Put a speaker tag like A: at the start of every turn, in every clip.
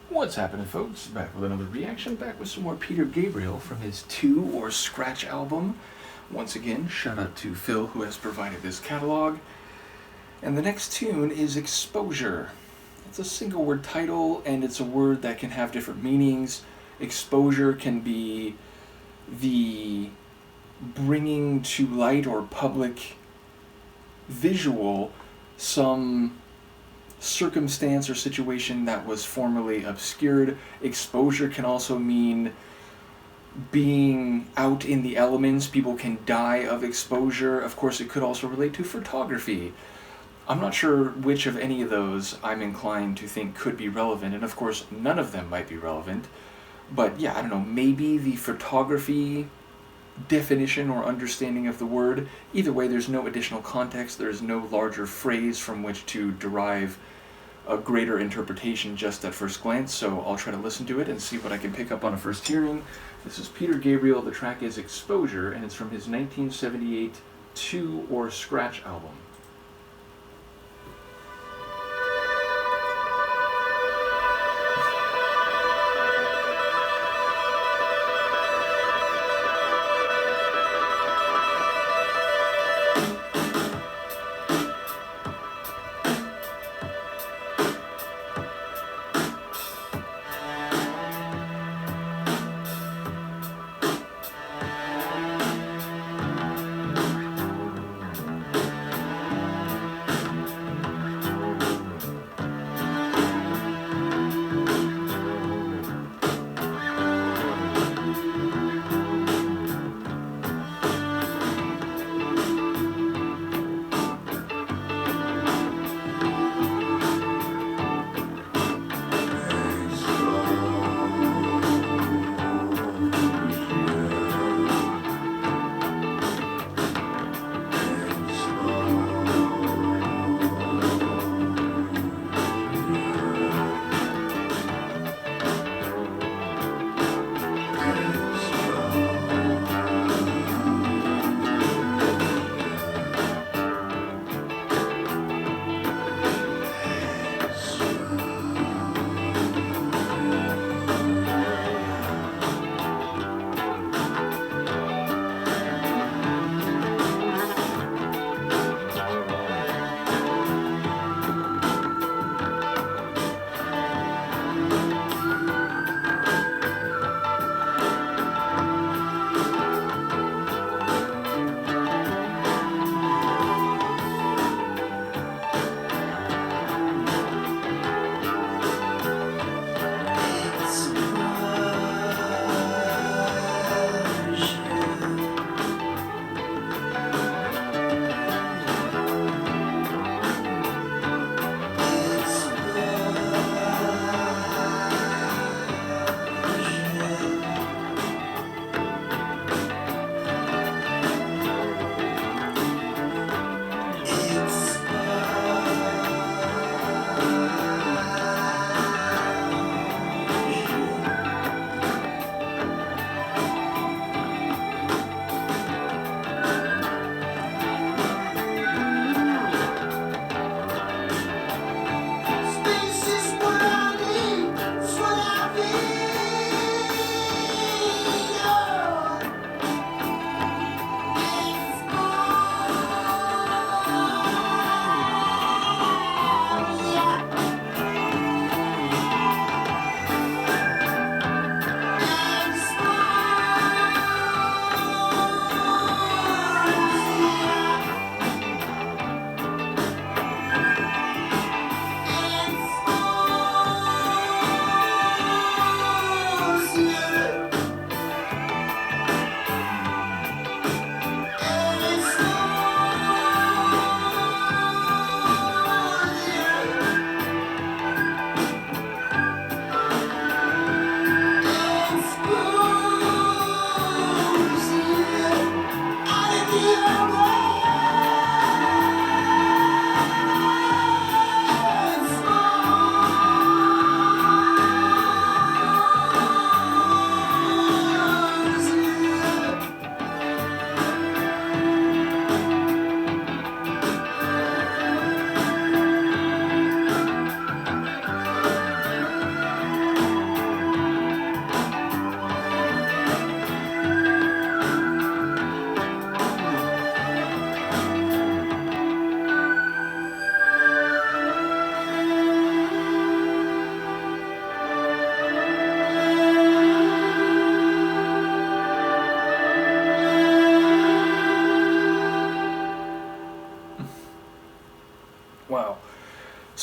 A: What's happening, folks? Back with another reaction, back with some more Peter Gabriel from his 2 or Scratch album. Once again, shout out to Phil who has provided this catalog. And the next tune is Exposure. It's a single word title, and it's a word that can have different meanings. Exposure can be the bringing to light or public visual some circumstance or situation that was formerly obscured. Exposure can also mean being out in the elements. People can die of exposure. Of course, it could also relate to photography. I'm not sure which of any of those I'm inclined to think could be relevant, and of course, none of them might be relevant. But yeah, I don't know, maybe the photography definition or understanding of the word. Either way, there's no additional context, there's no larger phrase from which to derive a greater interpretation just at first glance, so I'll try to listen to it and see what I can pick up on a first hearing. This is Peter Gabriel, the track is Exposure, and it's from his 1978 2 or Scratch album.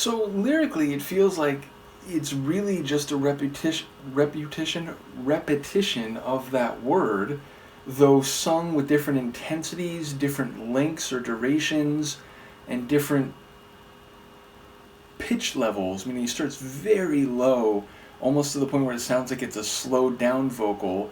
A: So lyrically, it feels like it's really just a repetition of that word, though sung with different intensities, different lengths or durations, and different pitch levels. Meaning he starts very low, almost to the point where it sounds like it's a slowed down vocal.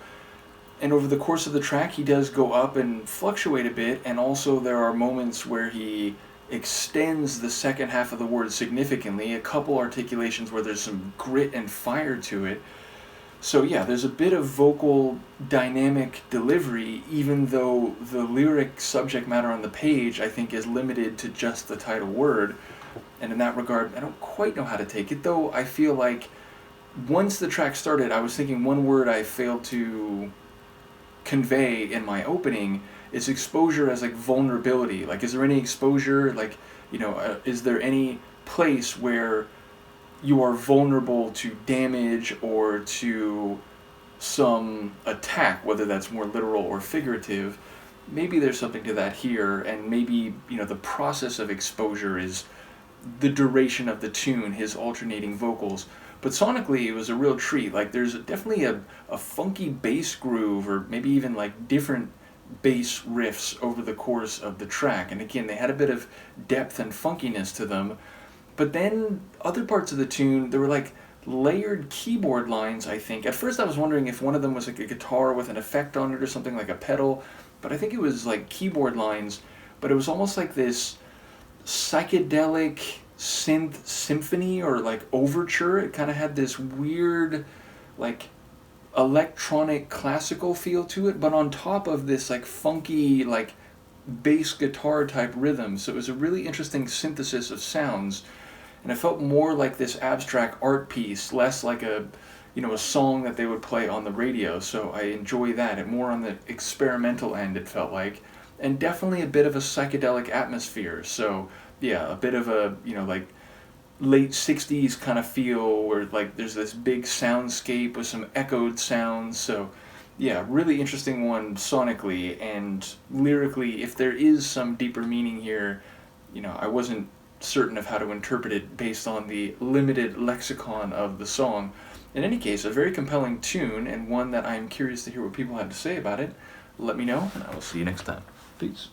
A: And over the course of the track, he does go up and fluctuate a bit, and also there are moments where he extends the second half of the word significantly, a couple articulations where there's some grit and fire to it. So yeah, there's a bit of vocal dynamic delivery, even though the lyric subject matter on the page, I think, is limited to just the title word. And in that regard, I don't quite know how to take it, though I feel like once the track started, I was thinking one word I failed to convey in my opening is exposure as like vulnerability. Like, is there any exposure, like, is there any place where you are vulnerable to damage or to some attack, whether that's more literal or figurative? Maybe there's something to that here, and maybe, the process of exposure is the duration of the tune, his alternating vocals. But sonically, it was a real treat. Like, there's definitely a funky bass groove, or maybe even like different bass riffs over the course of the track. And again, they had a bit of depth and funkiness to them. But then other parts of the tune, there were like layered keyboard lines, I think. At first I was wondering if one of them was like a guitar with an effect on it or something, like a pedal. But I think it was like keyboard lines. But it was almost like this psychedelic synth symphony or like overture. It kind of had this weird like electronic classical feel to it, but on top of this like funky like bass guitar type rhythm. So it was a really interesting synthesis of sounds, and it felt more like this abstract art piece, less like a song that they would play on the radio. So I enjoy that. And more on the experimental end, it felt like, and definitely a bit of a psychedelic atmosphere. So yeah, a bit of a like late 60s kind of feel, where like there's this big soundscape with some echoed sounds. So yeah, really interesting one sonically, and lyrically, if there is some deeper meaning here, I wasn't certain of how to interpret it based on the limited lexicon of the song. In any case, a very compelling tune, and one that I'm curious to hear what people have to say about it. Let me know, and I will see you next time. Peace.